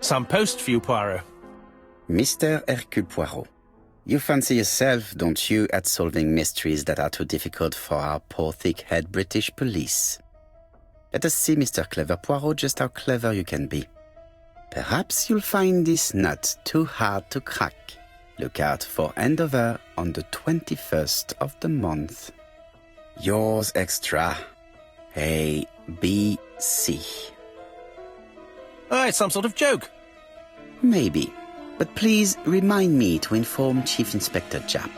Some post for you, Poirot. Mr. Hercule Poirot, you fancy yourself, don't you, at solving mysteries that are too difficult for our poor thick-head British police. Let us see, Mr. Clever Poirot, just how clever you can be. Perhaps you'll find this nut too hard to crack. Look out for Andover on the 21st of the month. Yours extra, A.B.C. Oh, it's some sort of joke. Maybe, but please remind me to inform Chief Inspector Japp.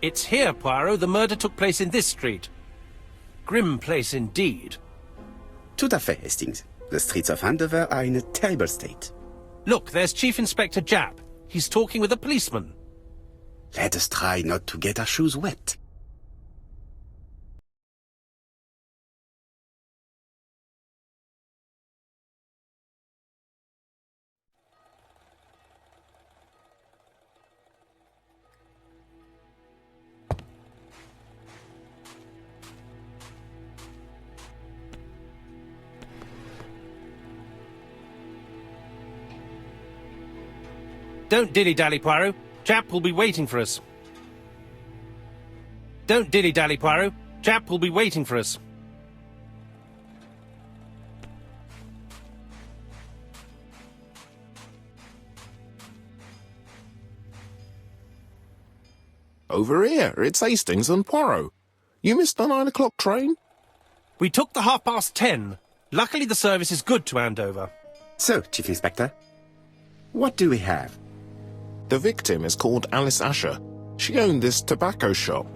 It's here, Poirot. The murder took place in this street. Grim place indeed. Tout à fait, Hastings. The streets of Andover are in a terrible state. Look, there's Chief Inspector Japp. He's talking with a policeman. Let us try not to get our shoes wet. Don't dilly-dally, Poirot. Japp will be waiting for us. Don't dilly-dally, Poirot. Japp will be waiting for us. Over here, it's Hastings and Poirot. You missed the 9 o'clock train? We took the 10:30. Luckily the service is good to Andover. So, Chief Inspector, what do we have? The victim is called Alice Asher. She owned this tobacco shop.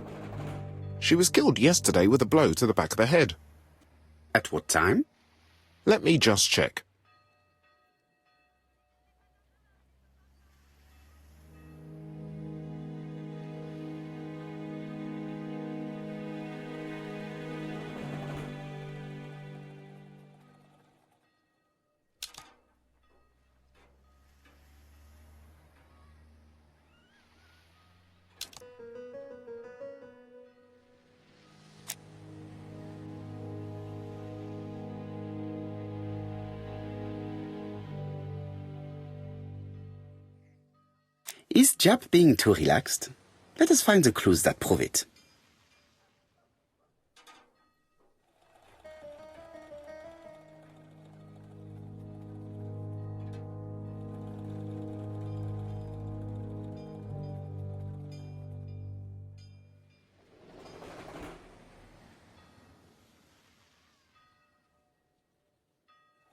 She was killed yesterday with a blow to the back of the head. At what time? Let me just check. Is Japp being too relaxed? Let us find the clues that prove it.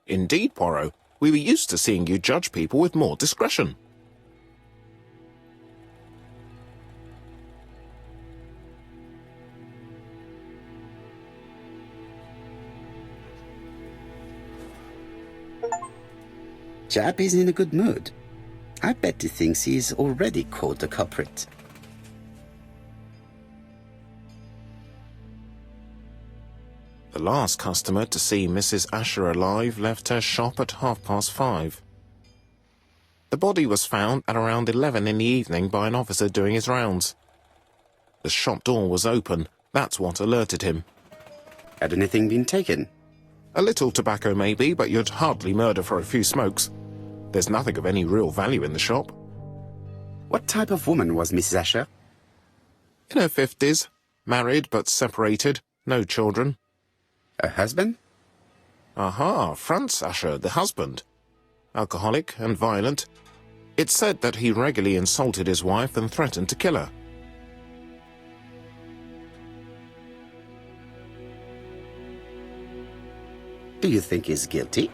Indeed, Poirot. We were used to seeing you judge people with more discretion. Japp is in a good mood. I bet he thinks he's already caught the culprit. The last customer to see Mrs. Asher alive left her shop at 5:30. The body was found at around 11 in the evening by an officer doing his rounds. The shop door was open. That's what alerted him. Had anything been taken? A little tobacco maybe, but you'd hardly murder for a few smokes. There's nothing of any real value in the shop. What type of woman was Mrs. Asher? In her 50s, married but separated, no children. A husband? Aha, Franz Asher, the husband. Alcoholic and violent. It's said that he regularly insulted his wife and threatened to kill her. Do you think he's guilty?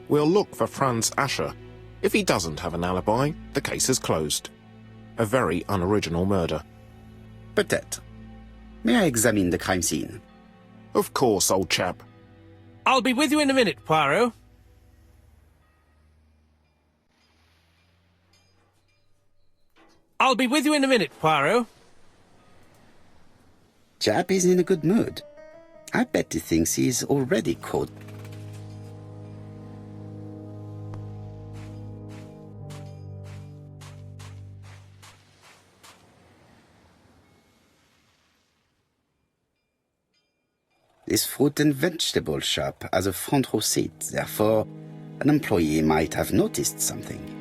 We'll look for Franz Asher. If he doesn't have an alibi, the case is closed. A very unoriginal murder. Peut-être. May I examine the crime scene? Of course, old chap. I'll be with you in a minute, Poirot. I'll be with you in a minute, Poirot. Chap is in a good mood. I bet he thinks he's already caught. This fruit and vegetable shop has a front row seat, therefore an employee might have noticed something.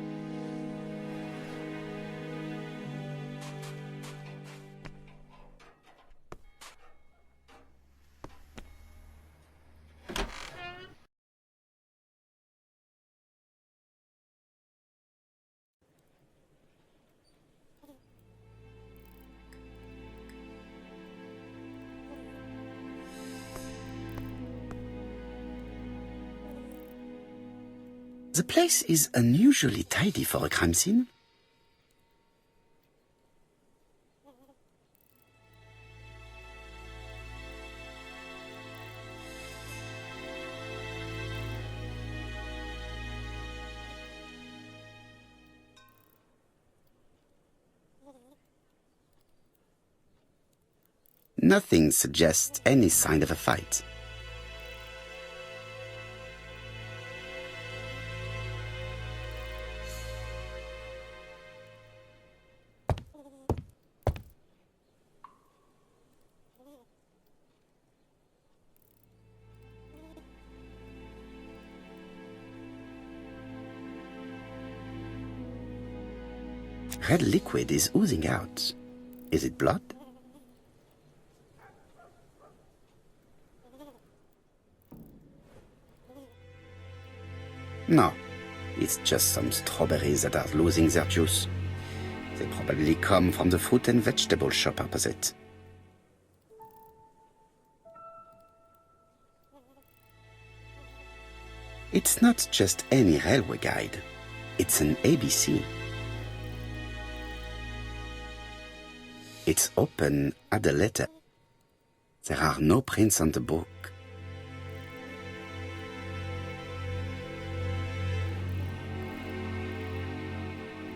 The place is unusually tidy for a crime scene. Nothing suggests any sign of a fight. Red liquid is oozing out. Is it blood? No, it's just some strawberries that are losing their juice. They probably come from the fruit and vegetable shop opposite. It's not just any railway guide. It's an ABC. It's open at the letter. There are no prints on the book.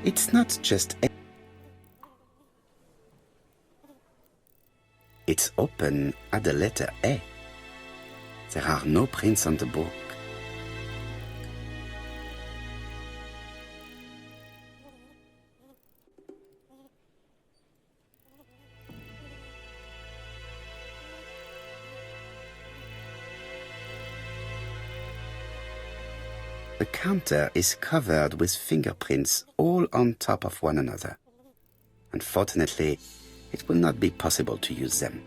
It's not just a... It's open at the letter A. There are no prints on the book. The counter is covered with fingerprints all on top of one another. Unfortunately, it will not be possible to use them.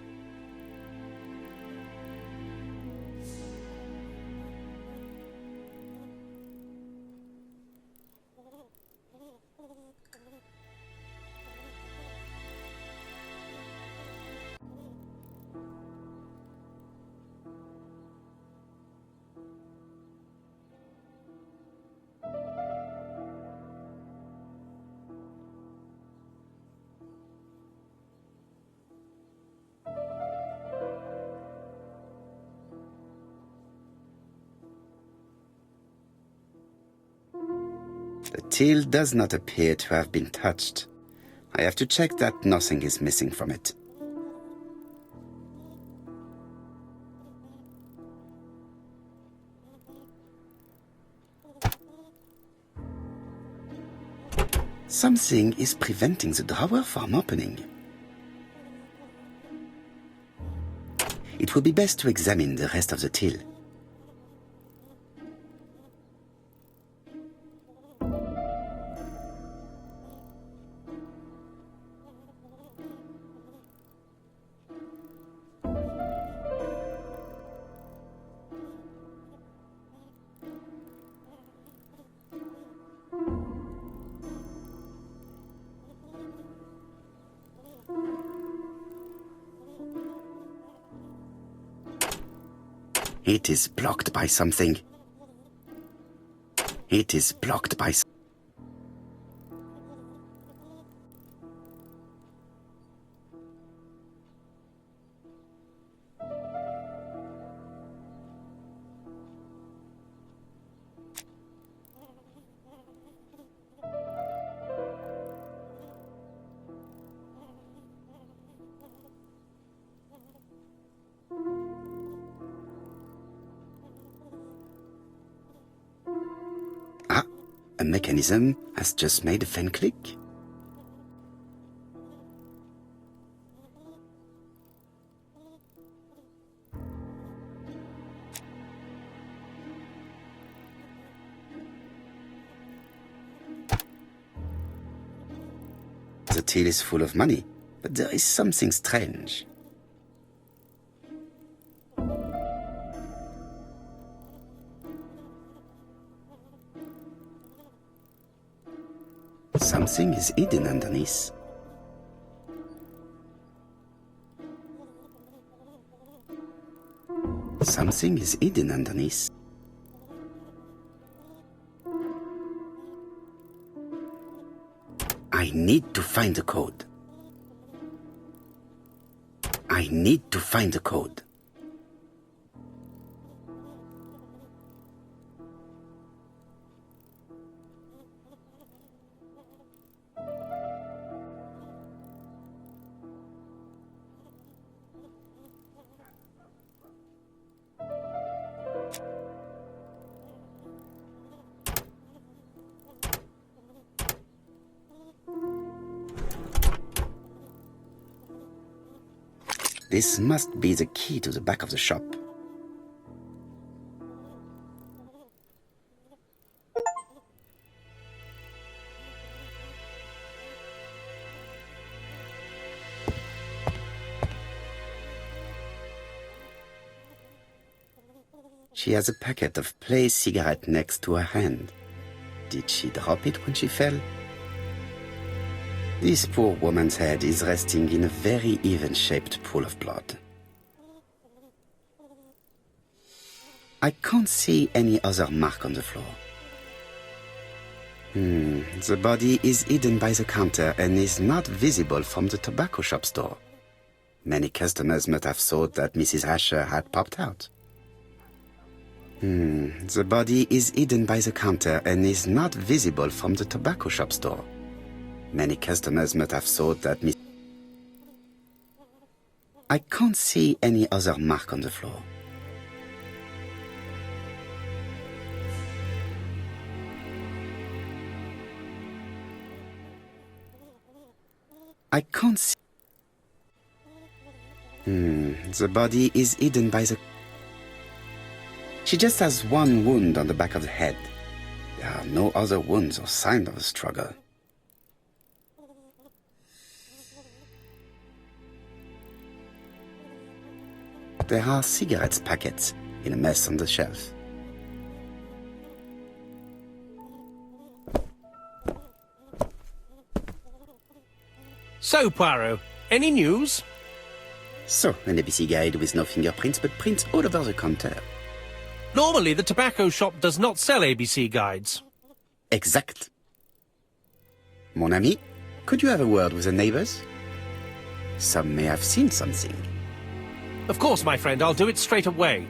The till does not appear to have been touched. I have to check that nothing is missing from it. Something is preventing the drawer from opening. It would be best to examine the rest of the till. It is blocked by something. It is blocked by... A mechanism has just made a fan click. The till is full of money, but there is something strange. Something is hidden underneath. Something is hidden underneath. I need to find the code. I need to find the code. This must be the key to the back of the shop. She has a packet of Play cigarette next to her hand. Did she drop it when she fell? This poor woman's head is resting in a very even-shaped pool of blood. I can't see any other mark on the floor. The body is hidden by the counter and is not visible from the tobacco shop store. Many customers must have thought that Mrs. Asher had popped out. The body is hidden by the counter and is not visible from the tobacco shop store. Many customers must have thought that I can't see any other mark on the floor. I can't see... The body is hidden by the... She just has one wound on the back of the head. There are no other wounds or signs of a struggle. There are cigarette packets in a mess on the shelf. So, Poirot, any news? So, an ABC guide with no fingerprints but prints all over the counter. Normally, the tobacco shop does not sell ABC guides. Exact. Mon ami, could you have a word with the neighbors? Some may have seen something. Of course, my friend, I'll do it straight away.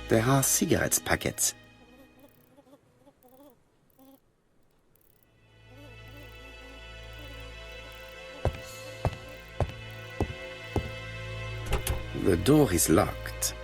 There are cigarette packets. The door is locked.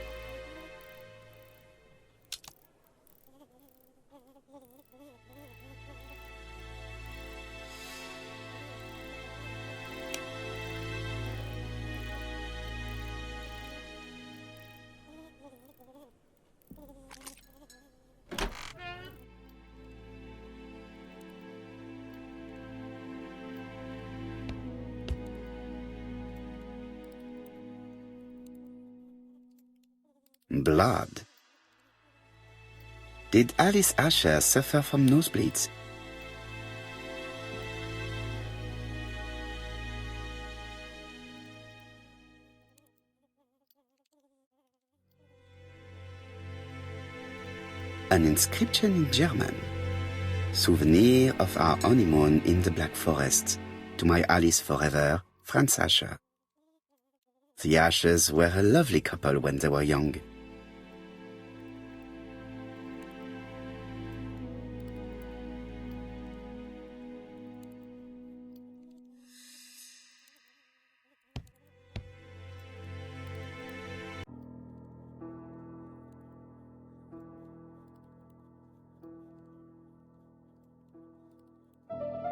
Blood. Did Alice Asher suffer from nosebleeds? An inscription in German. Souvenir of our honeymoon in the Black Forest. To my Alice forever, Franz Asher. The Ashers were a lovely couple when they were young.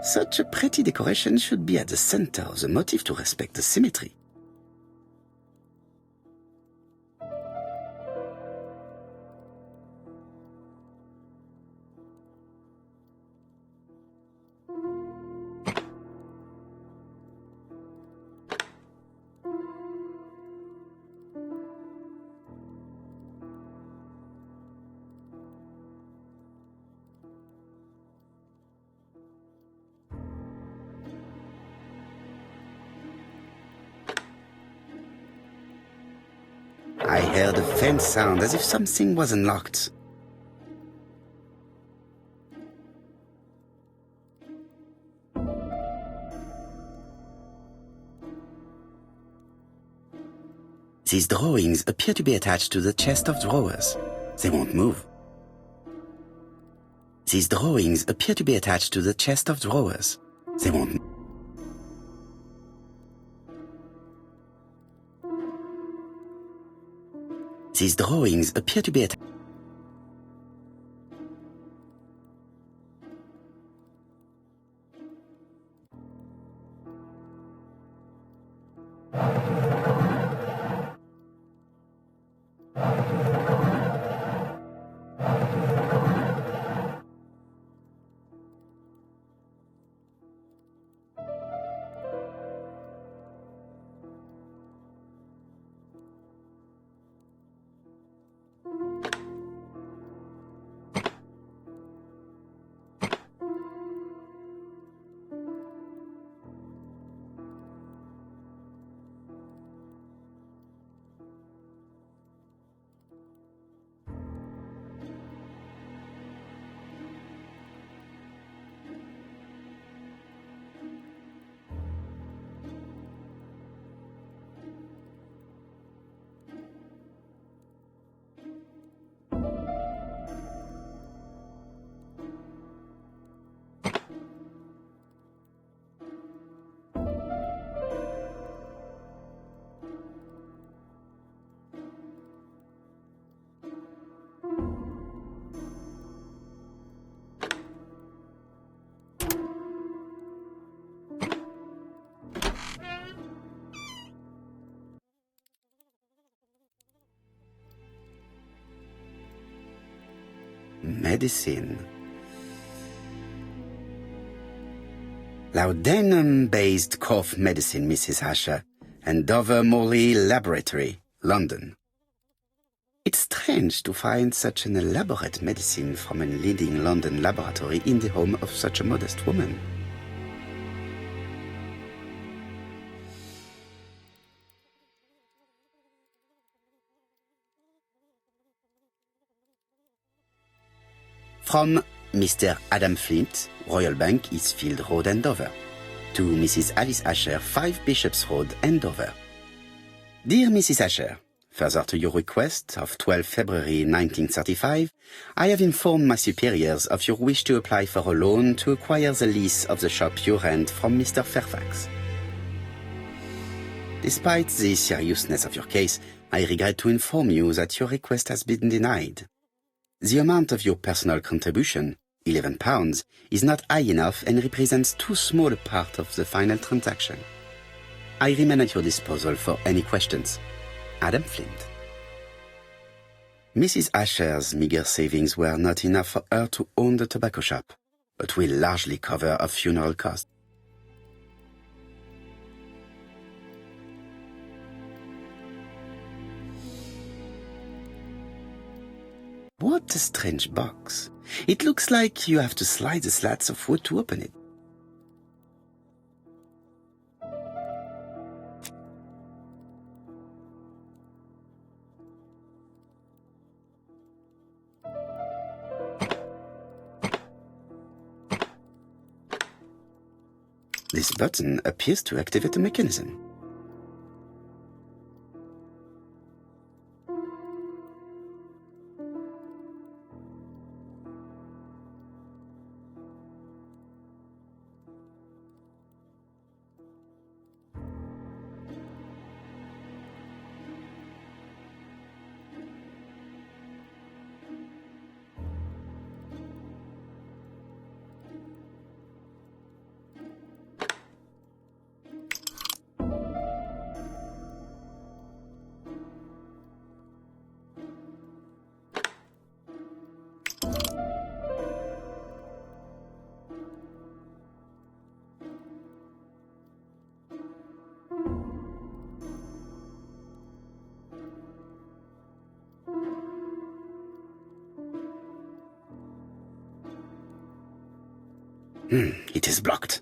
Such a pretty decoration should be at the center of the motif to respect the symmetry. I heard a faint sound as if something was unlocked. These drawings appear to be attached to the chest of drawers. They won't move. These drawings appear to be attached to the chest of drawers. They won't move. These drawings appear to be attached. Medicine. Laudanum-based cough medicine, Mrs. Asher, Andover Morley Laboratory, London. It's strange to find such an elaborate medicine from a leading London laboratory in the home of such a modest woman. From Mr. Adam Flint, Royal Bank, Eastfield Road, Andover. To Mrs. Alice Asher, 5 Bishops Road, Andover. Dear Mrs. Asher, further to your request of 12 February 1935, I have informed my superiors of your wish to apply for a loan to acquire the lease of the shop you rent from Mr. Fairfax. Despite the seriousness of your case, I regret to inform you that your request has been denied. The amount of your personal contribution, £11, is not high enough and represents too small a part of the final transaction. I remain at your disposal for any questions. Adam Flint. Mrs. Asher's meager savings were not enough for her to own the tobacco shop, but will largely cover her funeral costs. What a strange box. It looks like you have to slide the slats of wood to open it. This button appears to activate the mechanism. It is blocked.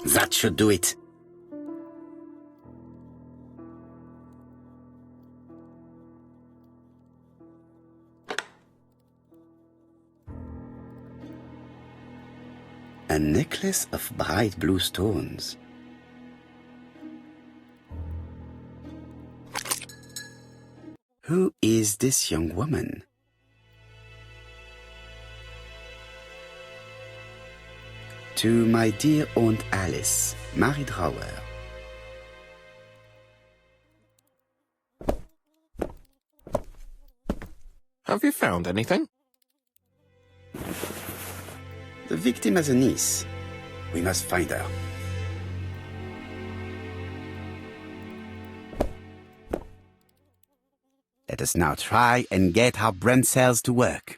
That should do it. A necklace of bright blue stones. Who is this young woman? To my dear Aunt Alice, Mary Drower. Have you found anything? The victim has a niece. We must find her. Let us now try and get our brain cells to work.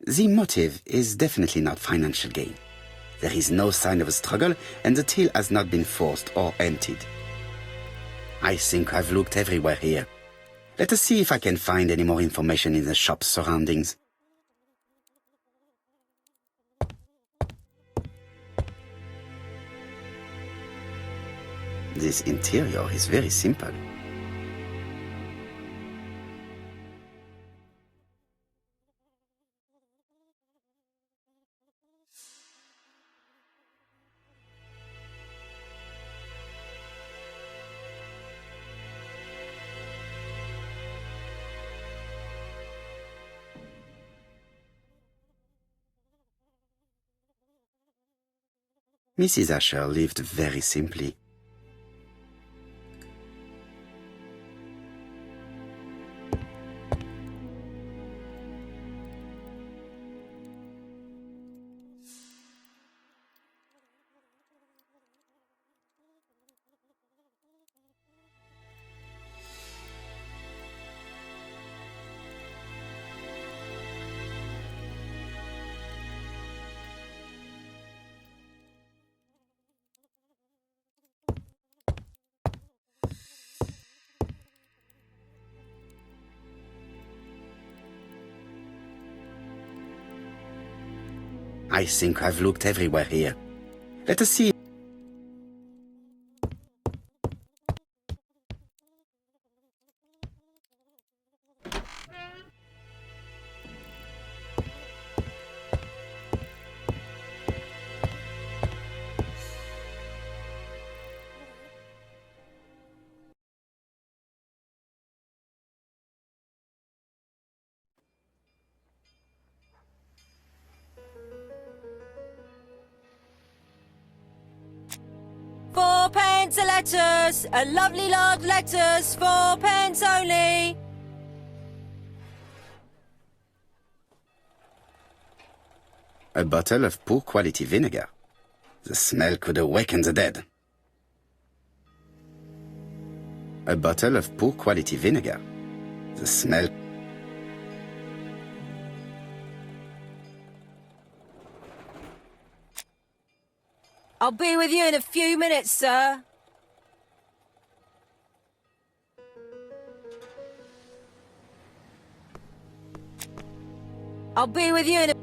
The motive is definitely not financial gain. There is no sign of a struggle, and the till has not been forced or emptied. I think I've looked everywhere here. Let us see if I can find any more information in the shop's surroundings. This interior is very simple. Mrs. Asher lived very simply. I think I've looked everywhere here. Let us see. Fourpence a letters, a lovely large letters, 4 pence only. A bottle of poor quality vinegar. The smell could awaken the dead. A bottle of poor quality vinegar. The smell... I'll be with you in a few minutes, sir. I'll be with you in a...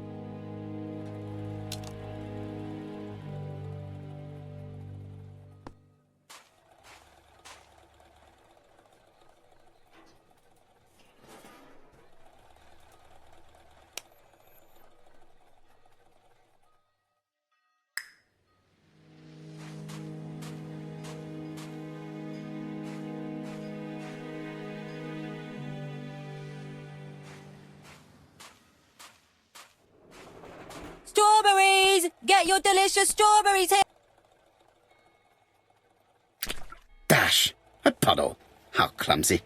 Strawberries! Get your delicious strawberries here! Dash! A puddle! How clumsy.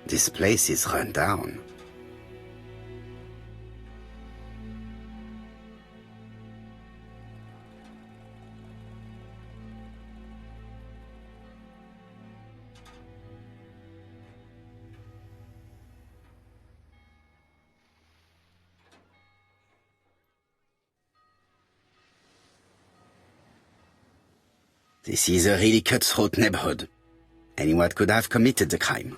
This place is run down. This is a really cutthroat neighborhood. Anyone could have committed the crime.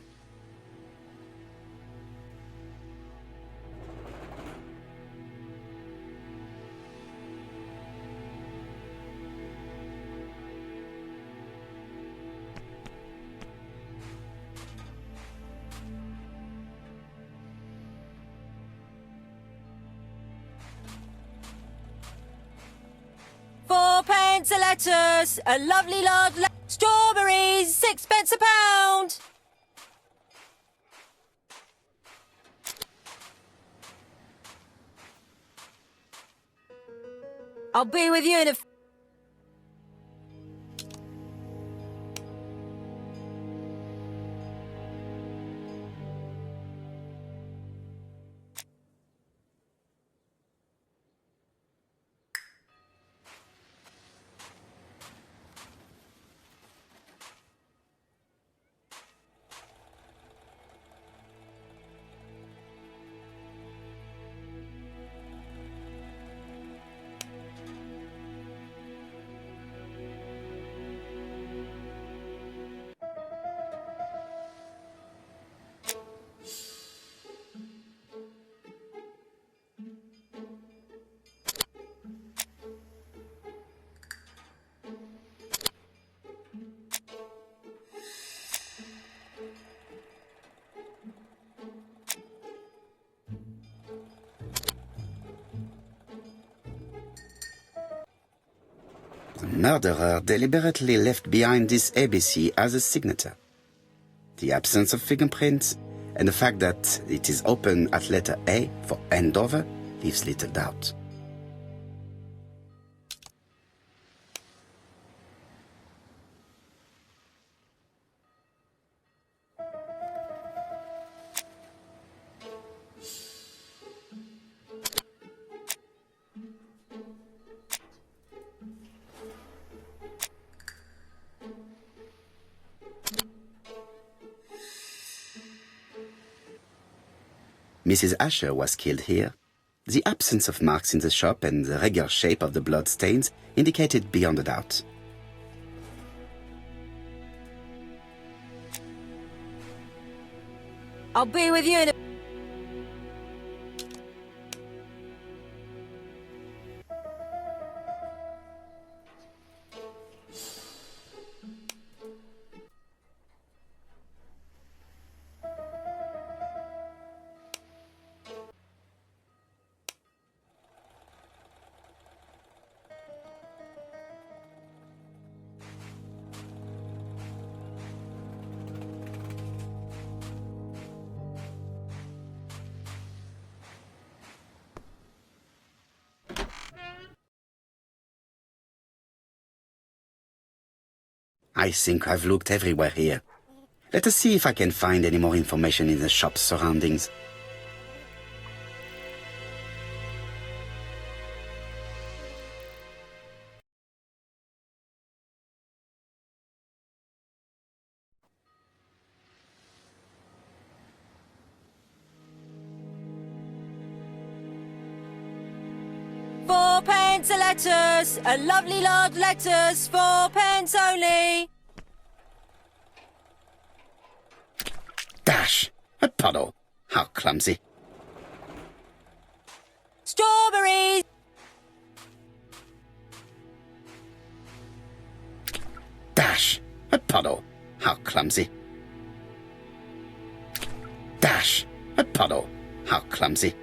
Fourpence a lettuce, a lovely large strawberries, 6 pence a pound. I'll be with you in a... The murderer deliberately left behind this ABC as a signature. The absence of fingerprints and the fact that it is open at letter A for Andover leaves little doubt. Mrs. Asher was killed here. The absence of marks in the shop and the regular shape of the blood stains indicated beyond a doubt. I'll be with you in a... I think I've looked everywhere here. Let us see if I can find any more information in the shop's surroundings. Fourpence a lettuce, a lovely large lettuce, 4p only. Dash! A puddle! How clumsy. Strawberries. Dash! A puddle! How clumsy. Dash! A puddle! How clumsy.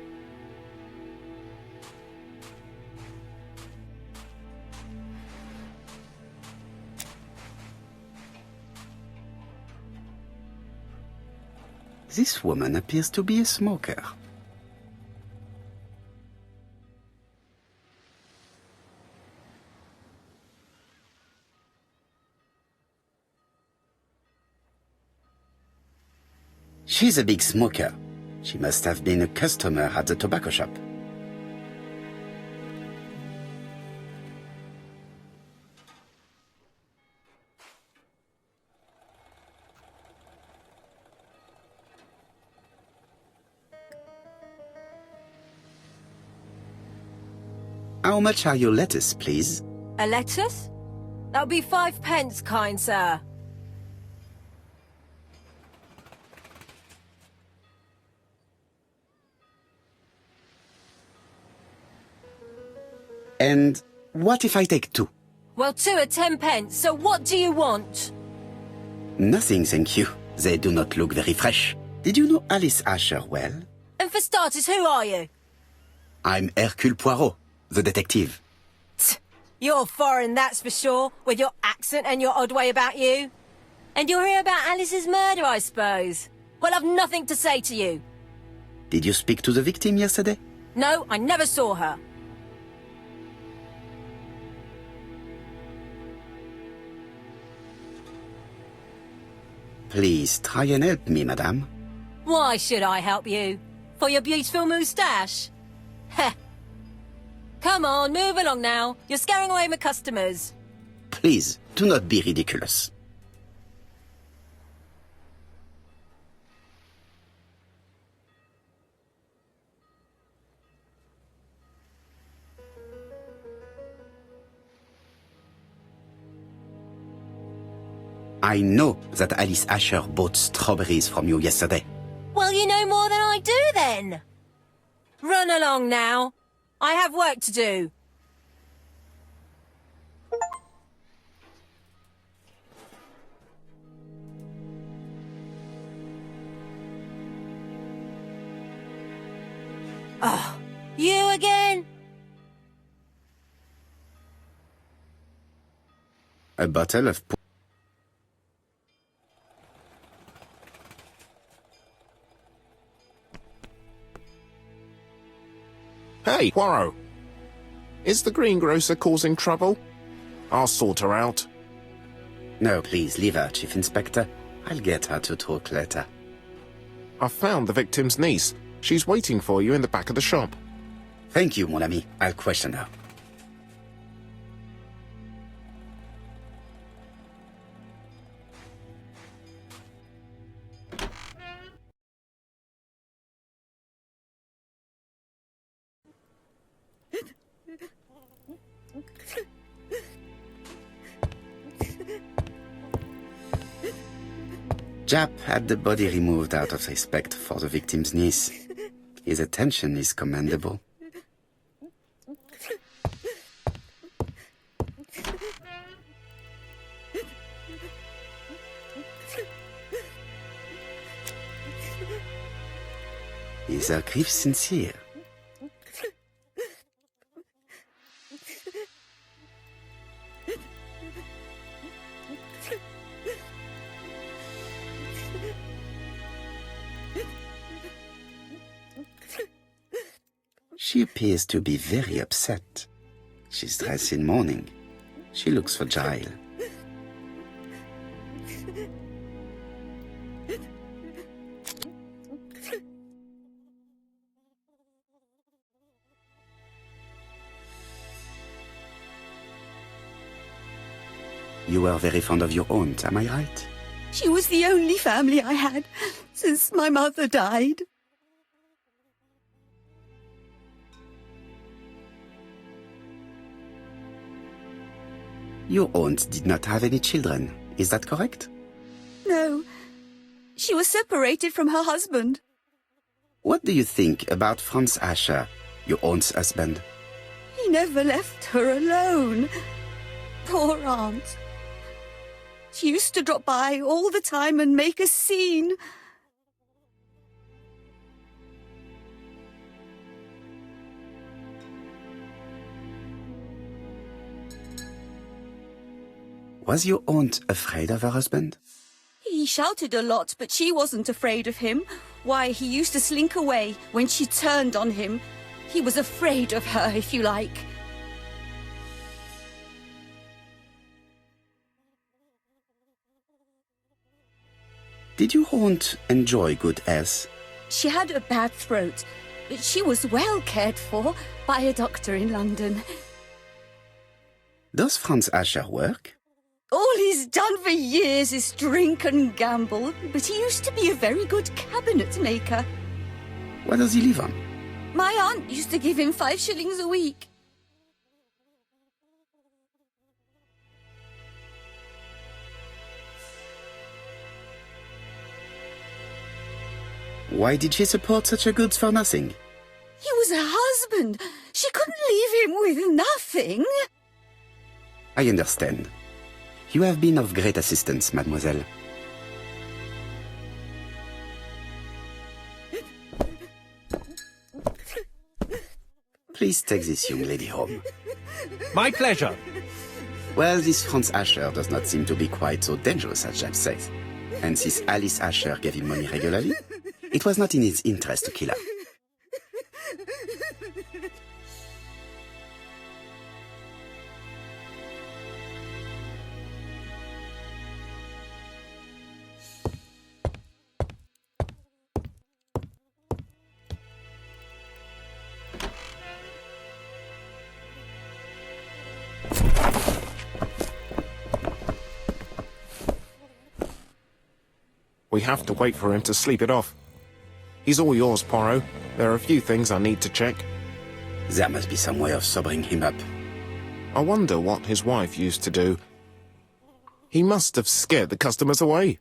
This woman appears to be a smoker. She's a big smoker. She must have been a customer at the tobacco shop. How much are your lettuce, please? A lettuce? That'll be 5p, kind sir. And what if I take two? Well, 2 are 10p, so what do you want? Nothing, thank you. They do not look very fresh. Did you know Alice Asher well? And for starters, who are you? I'm Hercule Poirot, the detective. You're foreign, that's for sure, with your accent and your odd way about you. And you're here about Alice's murder, I suppose. Well, I've nothing to say to you. Did you speak to the victim yesterday? No, I never saw her. Please try and help me, madame. Why should I help you? For your beautiful moustache? Heh. Come on, move along now. You're scaring away my customers. Please, do not be ridiculous. I know that Alice Asher bought strawberries from you yesterday. Well, you know more than I do, then. Run along now. I have work to do. Oh, you again? A bottle of... Hey, Poirot. Is the greengrocer causing trouble? I'll sort her out. No, please, leave her, Chief Inspector. I'll get her to talk later. I've found the victim's niece. She's waiting for you in the back of the shop. Thank you, mon ami. I'll question her. Jap had the body removed out of respect for the victim's niece. His attention is commendable. Is her grief sincere? She appears to be very upset. She's dressed in mourning. She looks fragile. You were very fond of your aunt, am I right? She was the only family I had since my mother died. Your aunt did not have any children, is that correct? No, she was separated from her husband. What do you think about Franz Asher, your aunt's husband? He never left her alone. Poor aunt. She used to drop by all the time and make a scene. Was your aunt afraid of her husband? He shouted a lot, but she wasn't afraid of him. Why, he used to slink away when she turned on him. He was afraid of her, if you like. Did your aunt enjoy good health? She had a bad throat, but she was well cared for by a doctor in London. Does Franz Asher work? All he's done for years is drink and gamble, but he used to be a very good cabinet maker. What does he live on? My aunt used to give him 5 shillings a week. Why did she support such a goods for nothing? He was her husband. She couldn't leave him with nothing. I understand. You have been of great assistance, mademoiselle. Please take this young lady home. My pleasure. Well, this Franz Asher does not seem to be quite so dangerous as Jack says. And since Alice Asher gave him money regularly, it was not in his interest to kill her. We have to wait for him to sleep it off. He's all yours, Poirot. There are a few things I need to check. There must be some way of sobering him up. I wonder what his wife used to do. He must have scared the customers away.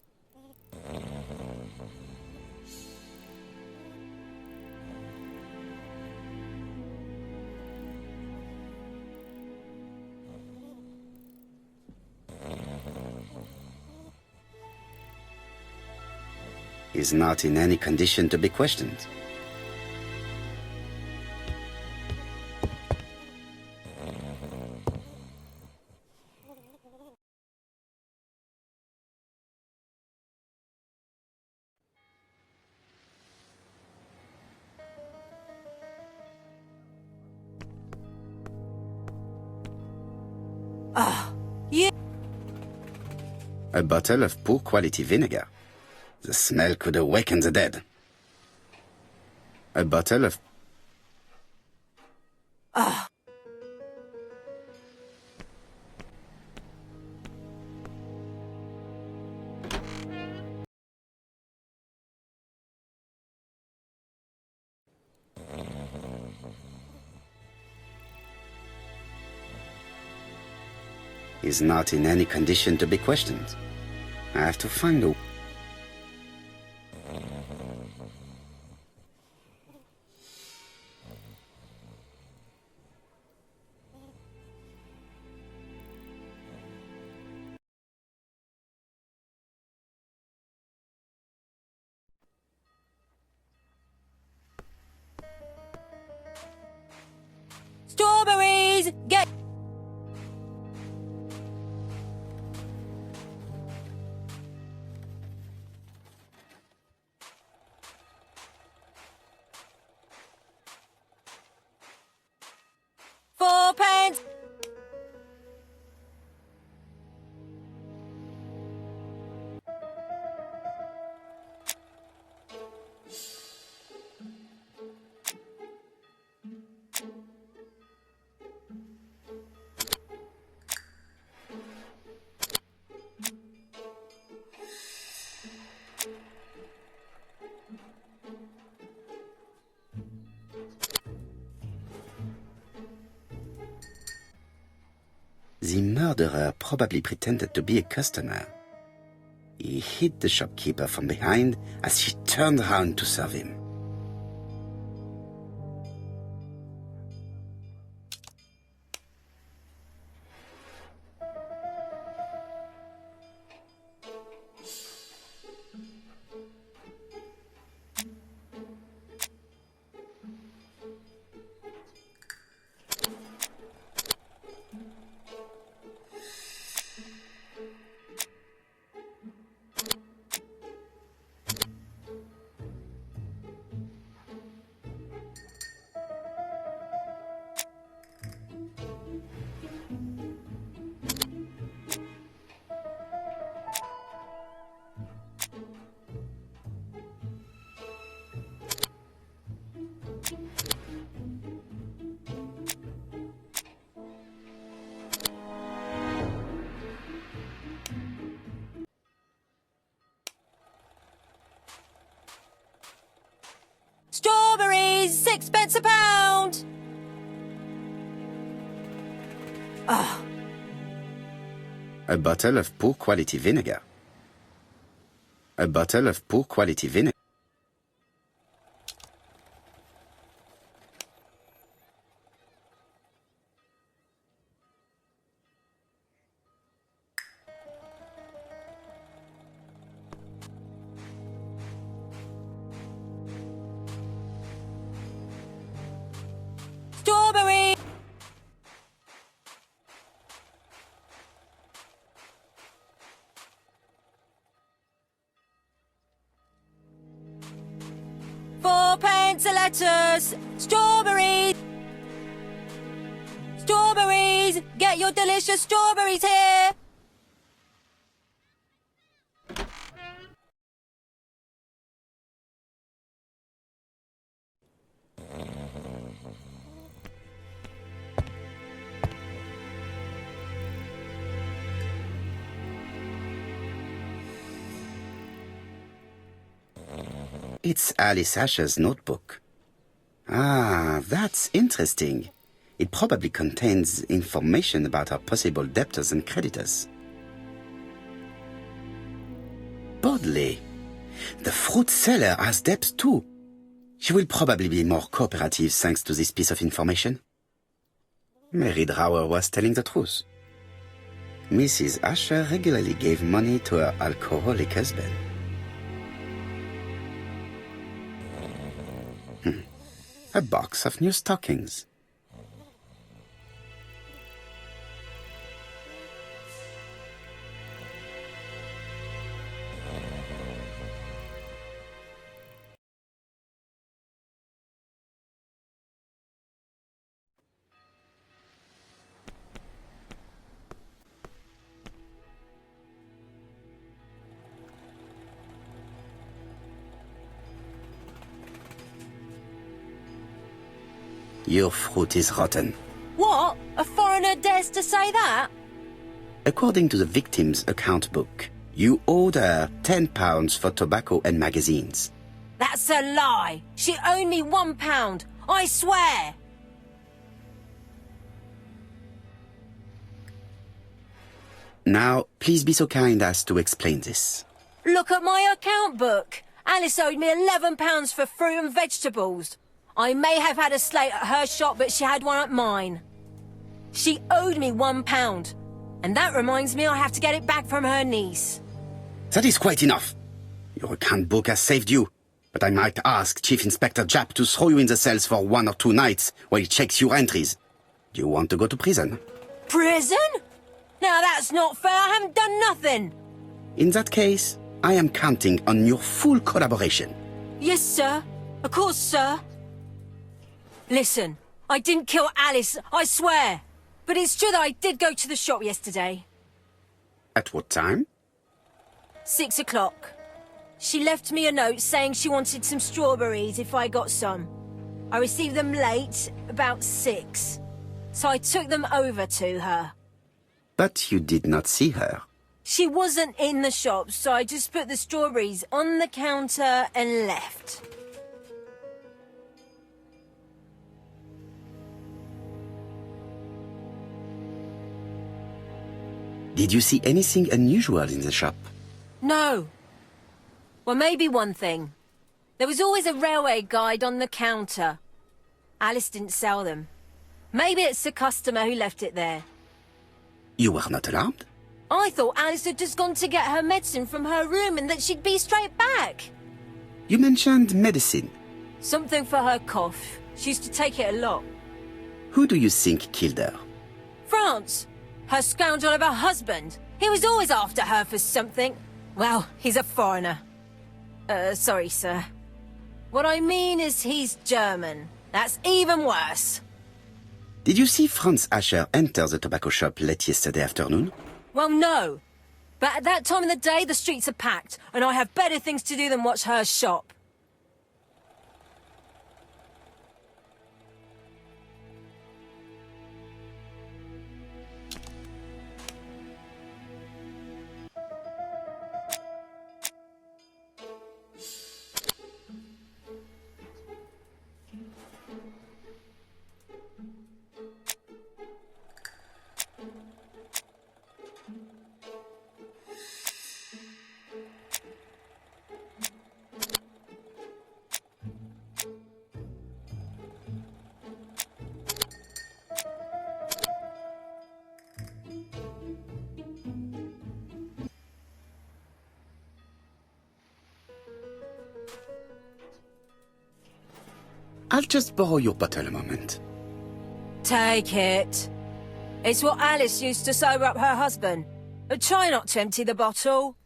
He's not in any condition to be questioned. Yeah. A bottle of poor quality vinegar. The smell could awaken the dead. A bottle of... He's not in any condition to be questioned. I have to find a... Strawberries! Get... £4. The murderer probably pretended to be a customer. He hit the shopkeeper from behind as she turned around to serve him. Strawberries! 6p a pound! Ah. A bottle of poor quality vinegar. A bottle of poor quality vinegar. Strawberry! £4 a lettuce! Strawberries! Strawberries! Get your delicious strawberries here! It's Alice Asher's notebook. Ah, that's interesting. It probably contains information about our possible debtors and creditors. Bodley. The fruit seller has debts too. She will probably be more cooperative thanks to this piece of information. Mary Drower was telling the truth. Mrs. Asher regularly gave money to her alcoholic husband. A box of new stockings. Your fruit is rotten. What? A foreigner dares to say that? According to the victim's account book, you owed her £10 for tobacco and magazines. That's a lie. She owed me £1. I swear. Now, please be so kind as to explain this. Look at my account book. Alice owed me £11 for fruit and vegetables. I may have had a slate at her shop, but she had one at mine. She owed me £1. And that reminds me I have to get it back from her niece. That is quite enough. Your account book has saved you, but I might ask Chief Inspector Japp to throw you in the cells for 1 or 2 nights while he checks your entries. You want to go to prison. Prison? Now that's not fair. I haven't done nothing. In that case, I am counting on your full collaboration. Yes, sir. Of course, sir. Listen, I didn't kill Alice, I swear. But it's true that I did go to the shop yesterday. At what time? 6 o'clock. She left me a note saying she wanted some strawberries if I got some. I received them late, about 6. So I took them over to her. But you did not see her. She wasn't in the shop, so I just put the strawberries on the counter and left. Did you see anything unusual in the shop? No. Well, maybe one thing. There was always a railway guide on the counter. Alice didn't sell them. Maybe it's the customer who left it there. You were not alarmed? I thought Alice had just gone to get her medicine from her room and that she'd be straight back. You mentioned medicine. Something for her cough. She used to take it a lot. Who do you think killed her? France. Her scoundrel of a husband. He was always after her for something. Well, he's a foreigner. Sorry, sir. What I mean is he's German. That's even worse. Did you see Franz Asher enter the tobacco shop late yesterday afternoon? Well, no. But at that time of the day, the streets are packed, and I have better things to do than watch her shop. I'll just borrow your bottle a moment. Take it. It's what Alice used to sober up her husband. But try not to empty the bottle.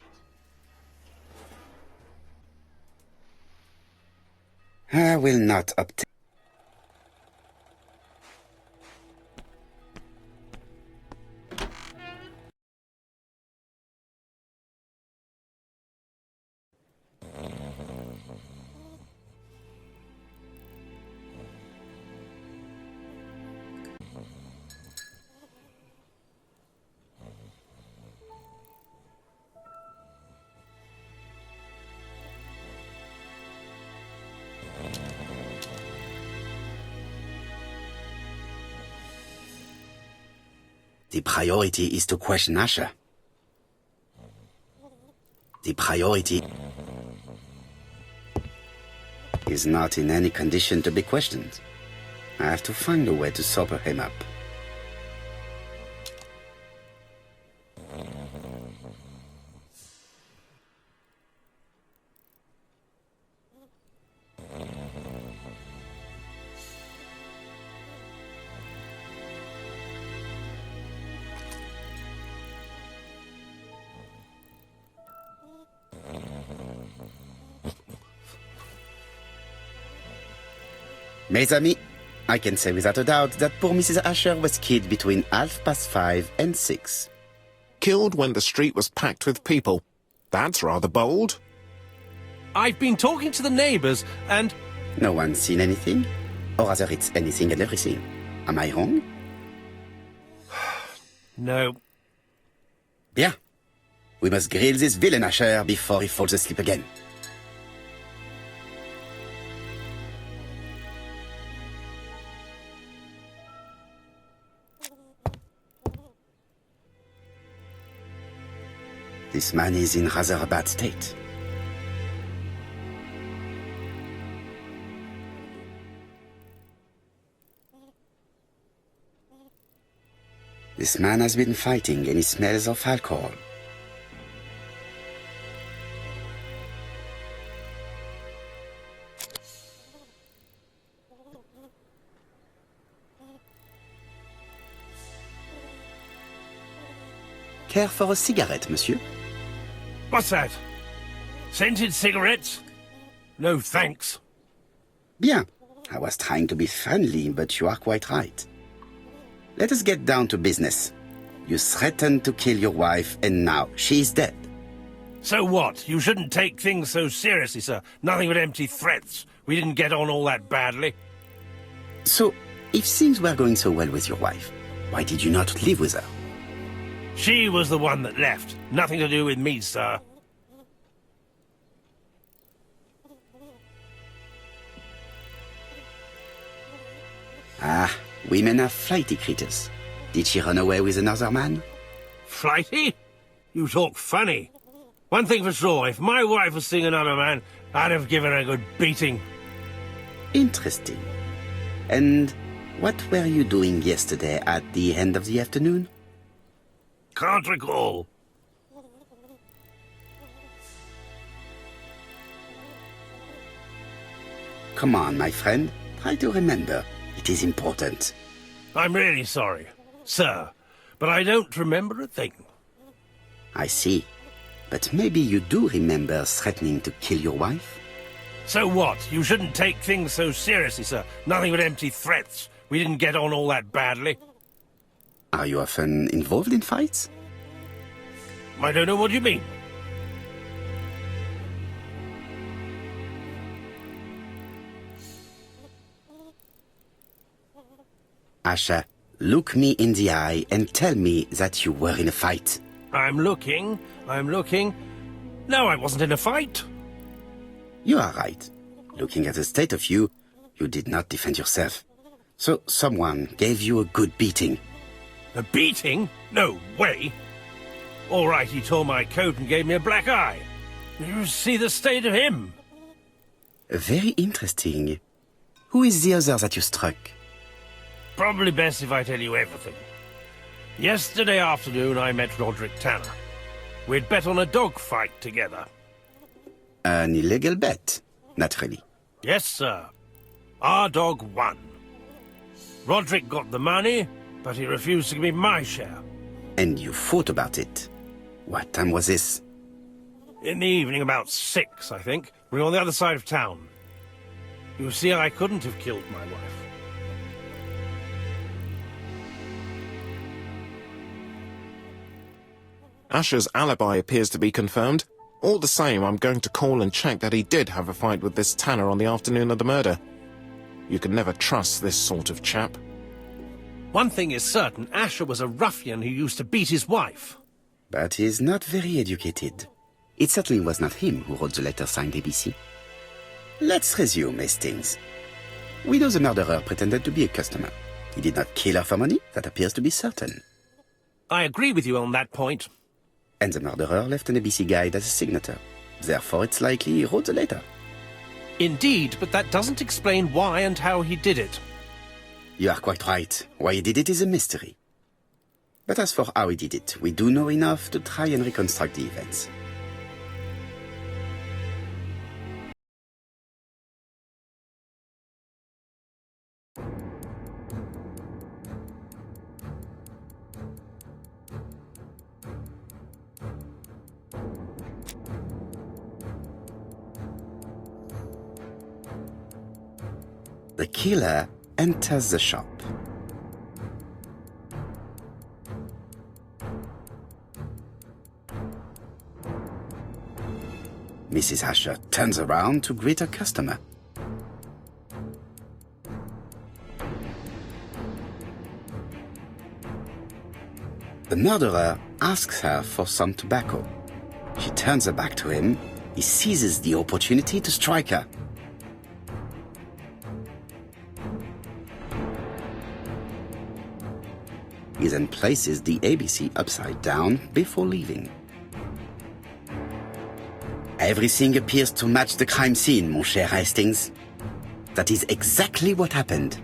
I will not obtain. The priority is to question Asher. The priority is not in any condition to be questioned. I have to find a way to sober him up. Mes amis, I can say without a doubt that poor Mrs. Asher was killed between 5:30 and 6. Killed when the street was packed with people. That's rather bold. I've been talking to the neighbours, and... No one's seen anything? Or rather, it's anything and everything. Am I wrong? No. Bien. We must grill this villain Asher before he falls asleep again. This man is in rather a bad state. This man has been fighting and he smells of alcohol. Care for a cigarette, monsieur? What's that? Scented cigarettes? No thanks. Bien. I was trying to be friendly, but you are quite right. Let us get down to business. You threatened to kill your wife, and now she is dead. So what? You shouldn't take things so seriously, sir. Nothing but empty threats. We didn't get on all that badly. So, if things were going so well with your wife, why did you not live with her? She was the one that left. Nothing to do with me, sir. Ah, women are flighty creatures. Did she run away with another man? Flighty? You talk funny. One thing for sure, if my wife was seeing another man, I'd have given her a good beating. Interesting. And what were you doing yesterday at the end of the afternoon? Can't recall. Come on, my friend. Try to remember. It is important. I'm really sorry, sir, but I don't remember a thing. I see. But maybe you do remember threatening to kill your wife? So what? You shouldn't take things so seriously, sir. Nothing but empty threats. We didn't get on all that badly. Are you often involved in fights? I don't know what you mean. Asha, look me in the eye and tell me that you were in a fight. I'm looking. No, I wasn't in a fight. You are right. Looking at the state of you, you did not defend yourself. So someone gave you a good beating. A beating? No way. All right, he tore my coat and gave me a black eye. You see the state of him? Very interesting. Who is the other that you struck? Probably best if I tell you everything. Yesterday afternoon, I met Roderick Tanner. We'd bet on a dog fight together. An illegal bet, naturally. Yes, sir. Our dog won. Roderick got the money, but he refused to give me my share. And you fought about it. What time was this? In the evening, about 6, I think. We were on the other side of town. You see, I couldn't have killed my wife. Asher's alibi appears to be confirmed. All the same, I'm going to call and check that he did have a fight with this Tanner on the afternoon of the murder. You can never trust this sort of chap. One thing is certain, Asher was a ruffian who used to beat his wife. But he is not very educated. It certainly was not him who wrote the letter signed ABC. Let's resume, Hastings. We know the murderer pretended to be a customer. He did not kill her for money, that appears to be certain. I agree with you on that point. And the murderer left an ABC guide as a signature. Therefore, it's likely he wrote the letter. Indeed, but that doesn't explain why and how he did it. You are quite right. Why he did it is a mystery. But as for how he did it, we do know enough to try and reconstruct the events. The killer enters the shop. Mrs. Asher turns around to greet her customer. The murderer asks her for some tobacco. She turns her back to him. He seizes the opportunity to strike her. He then places the ABC upside down before leaving. Everything appears to match the crime scene, mon cher Hastings. That is exactly what happened.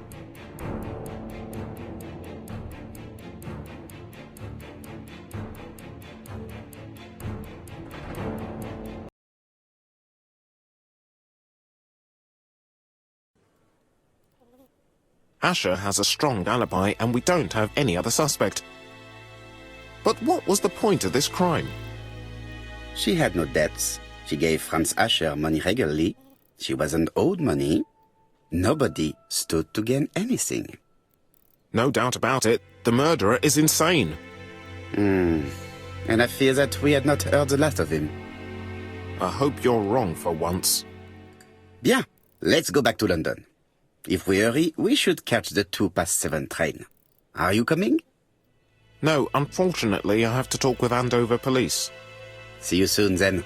Asher has a strong alibi and we don't have any other suspect. But what was the point of this crime? She had no debts. She gave Franz Asher money regularly. She wasn't owed money. Nobody stood to gain anything. No doubt about it, the murderer is insane. And I fear that we had not heard the last of him. I hope you're wrong for once. Bien, let's go back to London. If we hurry, we should catch the 7:02 train. Are you coming? No, unfortunately, I have to talk with Andover police. See you soon, then.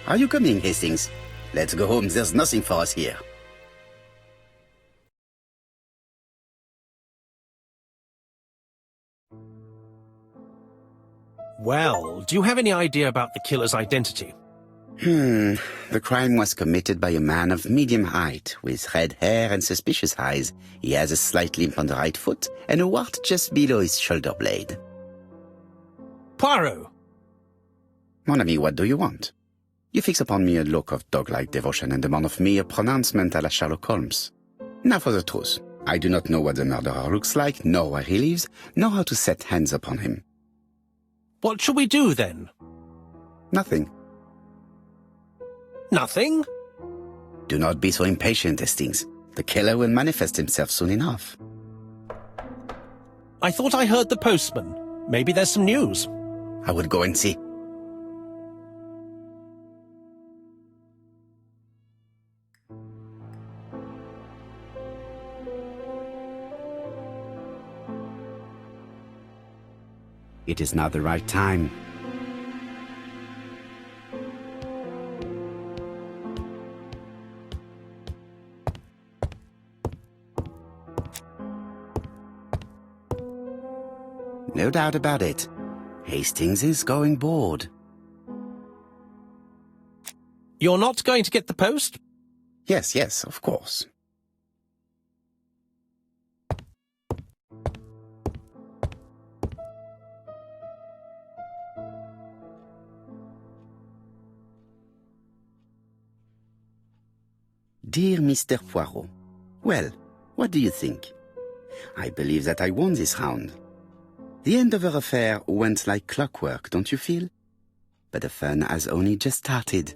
Are you coming, Hastings? Let's go home. There's nothing for us here. Well, do you have any idea about the killer's identity? The crime was committed by a man of medium height, with red hair and suspicious eyes. He has a slight limp on the right foot and a wart just below his shoulder blade. Poirot! Mon ami, what do you want? You fix upon me a look of dog-like devotion and demand of me a pronouncement à la Sherlock Holmes. Now for the truth. I do not know what the murderer looks like, nor where he lives, nor how to set hands upon him. What shall we do, then? Nothing. Nothing? Do not be so impatient, Hastings. The killer will manifest himself soon enough. I thought I heard the postman. Maybe there's some news. I will go and see. It is now the right time. No doubt about it. Hastings is going bored. You're not going to get the post? Yes, of course. Dear Mr. Poirot, well, what do you think? I believe that I won this round. The Andover affair went like clockwork, don't you feel? But the fun has only just started.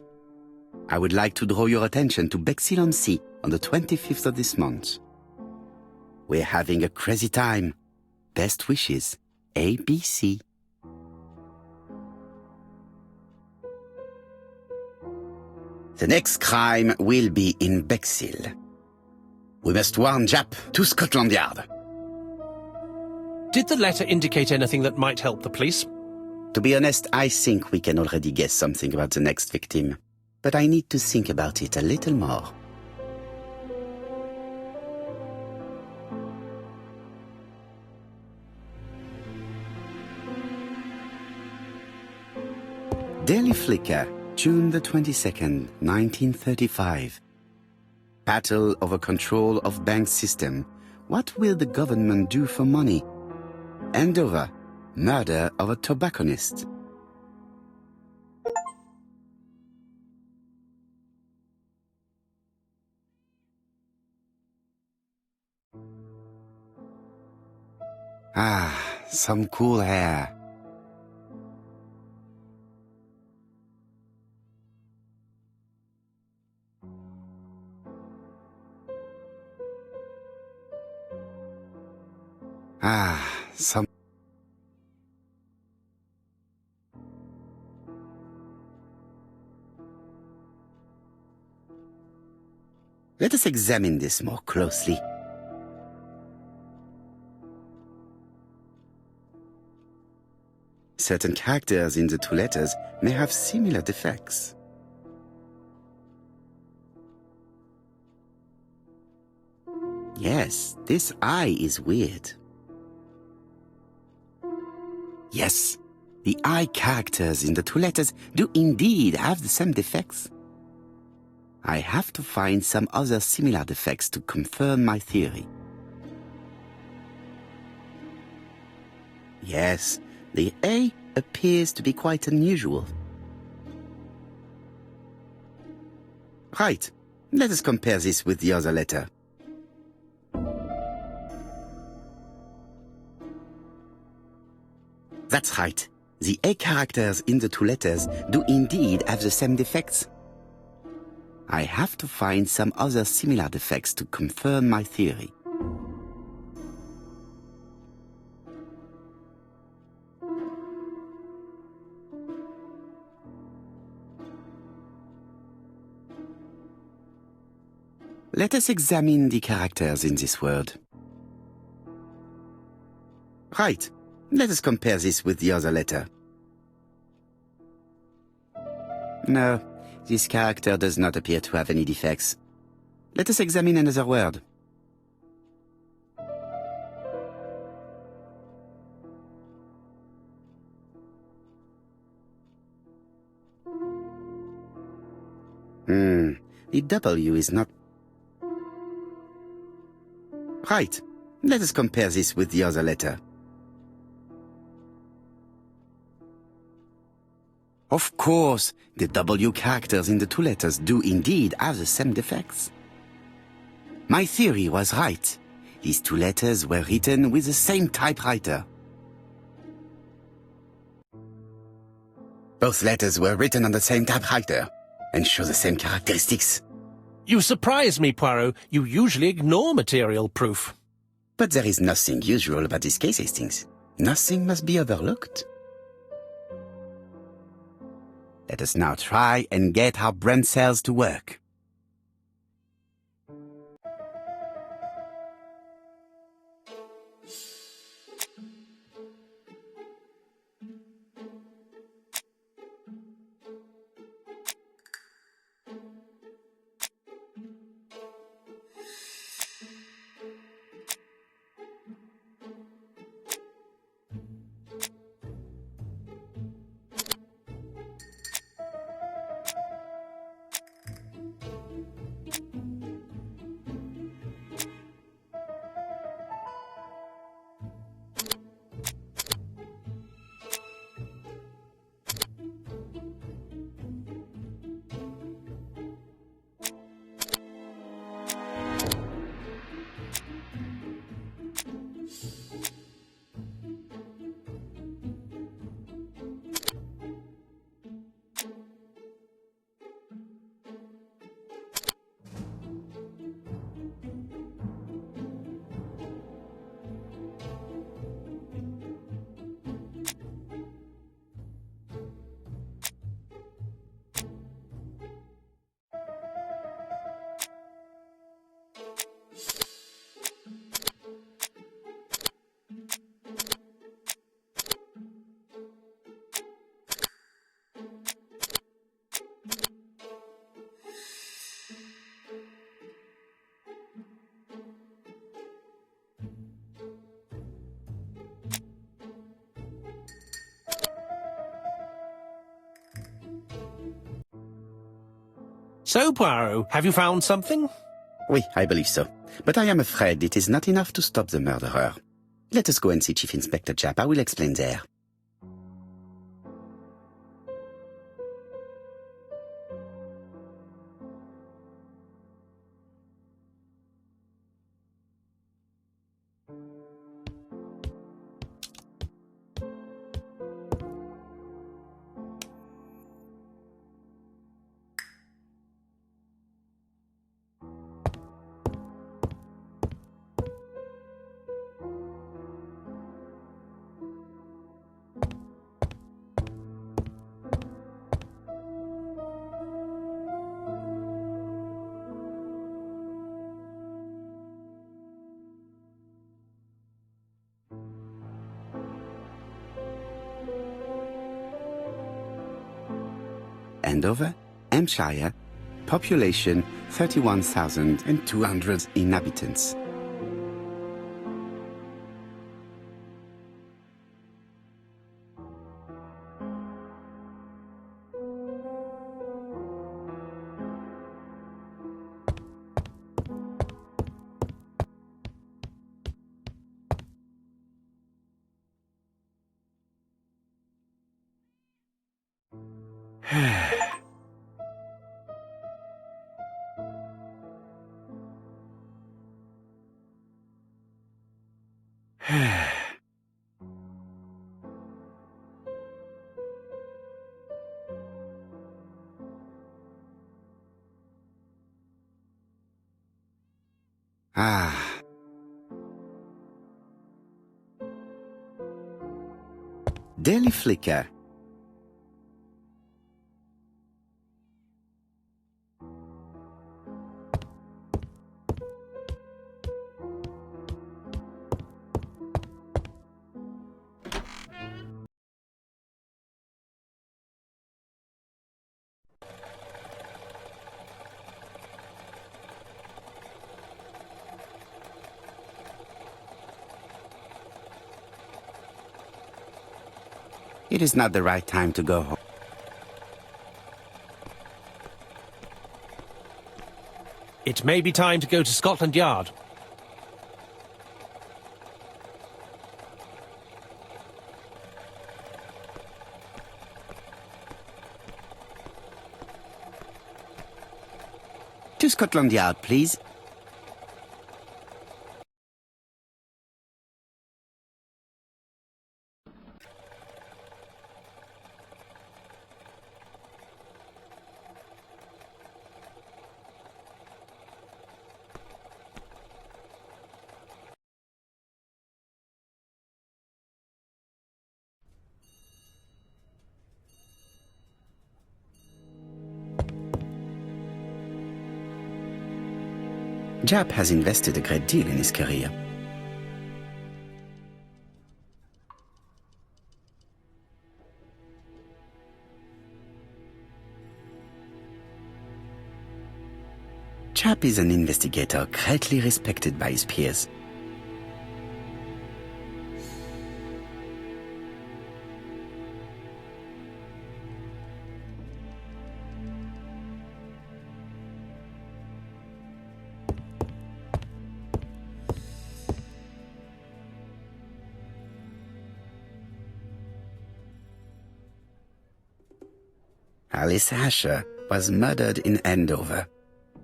I would like to draw your attention to Bexhill-on-Sea on the 25th of this month. We're having a crazy time. Best wishes, ABC. The next crime will be in Bexhill. We must warn Japp to Scotland Yard. Did the letter indicate anything that might help the police? To be honest, I think we can already guess something about the next victim. But I need to think about it a little more. Daily Flicker, June the 22nd, 1935. Battle over control of bank system. What will the government do for money? Andover, murder of a tobacconist. Ah, some cool hair. Ah, some... Let us examine this more closely. Certain characters in the two letters may have similar defects. Yes, this I is weird. Yes, the I characters in the two letters do indeed have the same defects. I have to find some other similar defects to confirm my theory. Yes, the A appears to be quite unusual. Right, let us compare this with the other letter. That's right. The A characters in the two letters do indeed have the same defects. I have to find some other similar defects to confirm my theory. Let us examine the characters in this word. Right. Let us compare this with the other letter. No, this character does not appear to have any defects. Let us examine another word. The W is not... Right. Let us compare this with the other letter. Of course, the W characters in the two letters do indeed have the same defects. My theory was right. These two letters were written with the same typewriter. Both letters were written on the same typewriter and show the same characteristics. You surprise me, Poirot. You usually ignore material proof. But there is nothing usual about this case, Hastings. Nothing must be overlooked. Let us now try and get our brain cells to work. So, Poirot, have you found something? Oui, I believe so. But I am afraid it is not enough to stop the murderer. Let us go and see Chief Inspector Japp. I will explain there. Andover, Hampshire, population 31,200 inhabitants. Daily Flicker. It is not the right time to go home. It may be time to go to Scotland Yard. To Scotland Yard, please. Jap has invested a great deal in his career. Jap is an investigator greatly respected by his peers. Alice Asher was murdered in Andover,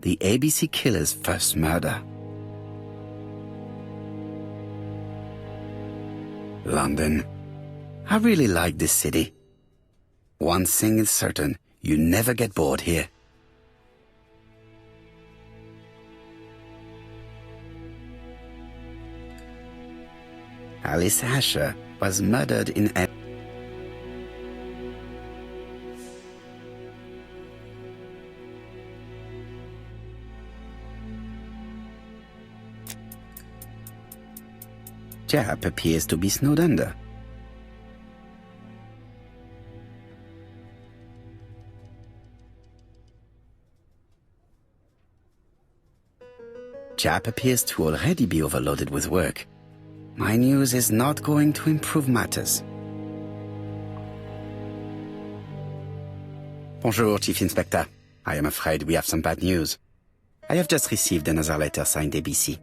the ABC killer's first murder. London. I really like this city. One thing is certain, you never get bored here. Alice Asher was murdered in Andover. Jap appears to be snowed under. Jap appears to already be overloaded with work. My news is not going to improve matters. Bonjour, Chief Inspector. I am afraid we have some bad news. I have just received another letter signed ABC.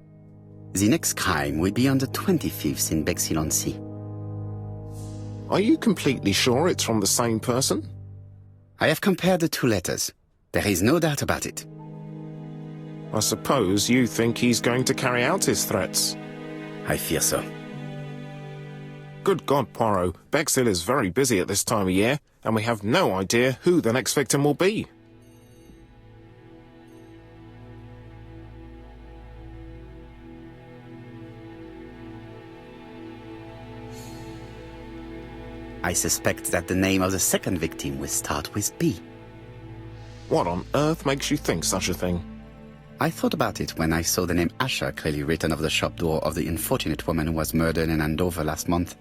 The next crime will be on the 25th in Bexhill-on-Sea. Are you completely sure it's from the same person? I have compared the two letters. There is no doubt about it. I suppose you think he's going to carry out his threats. I fear so. Good God, Poirot. Bexhill is very busy at this time of year, and we have no idea who the next victim will be. I suspect that the name of the second victim will start with B. What on earth makes you think such a thing? I thought about it when I saw the name Asher clearly written over the shop door of the unfortunate woman who was murdered in Andover last month.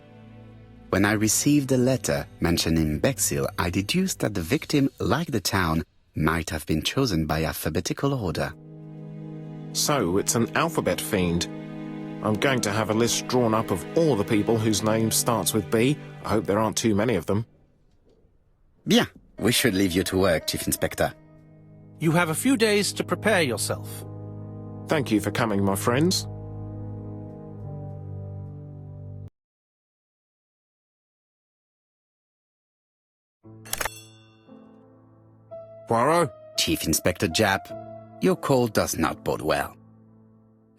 When I received a letter mentioning Bexhill, I deduced that the victim, like the town, might have been chosen by alphabetical order. So it's an alphabet fiend. I'm going to have a list drawn up of all the people whose name starts with B. I hope there aren't too many of them. Bien. We should leave you to work, Chief Inspector. You have a few days to prepare yourself. Thank you for coming, my friends. Poirot? Chief Inspector Jap, your call does not bode well.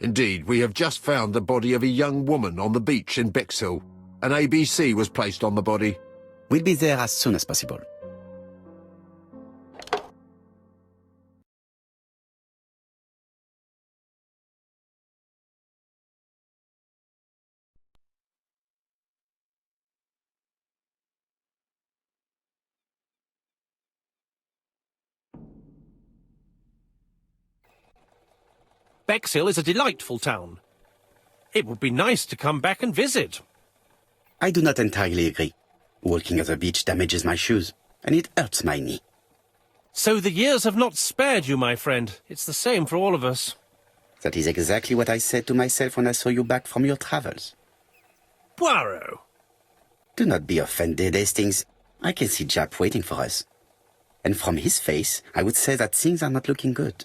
Indeed, we have just found the body of a young woman on the beach in Bexhill. An ABC was placed on the body. We'll be there as soon as possible. Bexhill is a delightful town. It would be nice to come back and visit. I do not entirely agree. Walking on the beach damages my shoes, and it hurts my knee. So the years have not spared you, my friend. It's the same for all of us. That is exactly what I said to myself when I saw you back from your travels. Poirot. Do not be offended, Hastings. I can see Jap waiting for us. And from his face, I would say that things are not looking good.